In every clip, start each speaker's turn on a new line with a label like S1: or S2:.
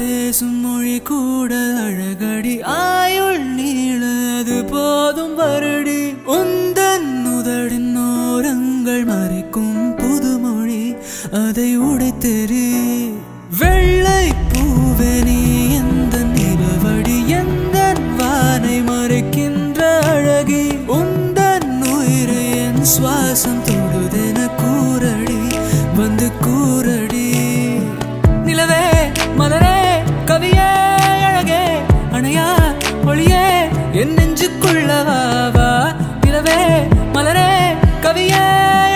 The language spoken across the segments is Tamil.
S1: பேசும் மொழி கூட அழகடி ஆயுள் நீளது போதும் வருடி உந்தன் உதடின் ஓரங்கள் மறைக்கும் புதுமொழி அதை உடைத்தெறி வெள்ளை பூவே நீ எந்த நிலவடி எந்த வானை மறைக்கின்ற அழகி உந்தன் உயிரை என் சுவாசம் தொடுதென கூறடி வந்து கூறடி நிலவே மலரே கவியே அழகே அணையா ஒளியே என் நெஞ்சுக்குள்ளவா நிலவே மலரே கவியே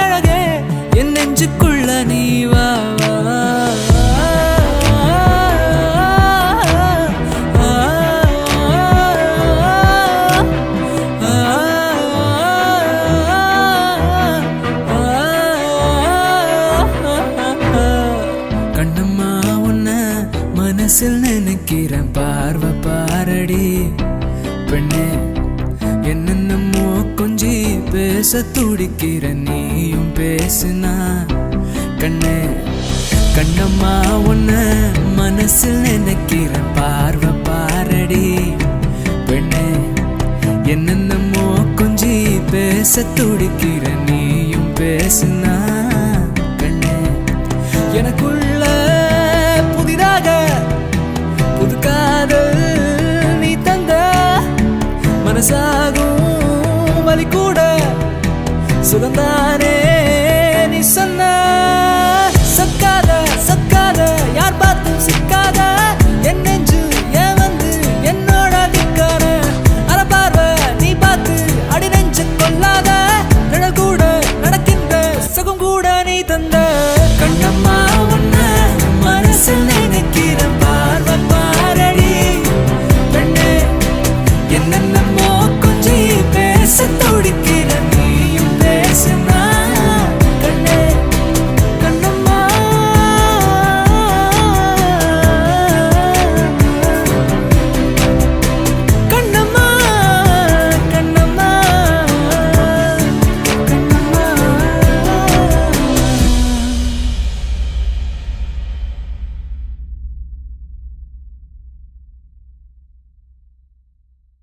S1: அழகே என் நெஞ்சுக்குள்ள நீ வா மனசில் நினைக்கிறேன் பார்வை பாரடி பெண்ணே என்னென்னமோ கொஞ்சி பேச துடிக்கிற நீயும் பேசுனா கண்ணே கண்ணம்மா உன்ன மனசில் நினைக்கிறேன் பார்வை பாரடி பெண்ணே என்னென்னமோ கொஞ்சி பேச துடிக்கிற நீயும் பேசுனா கண்ணே எனக்குள்ள புதிதாக புது காதல் நீ தந்த மனசாகும் வலி கூட சுகந்தா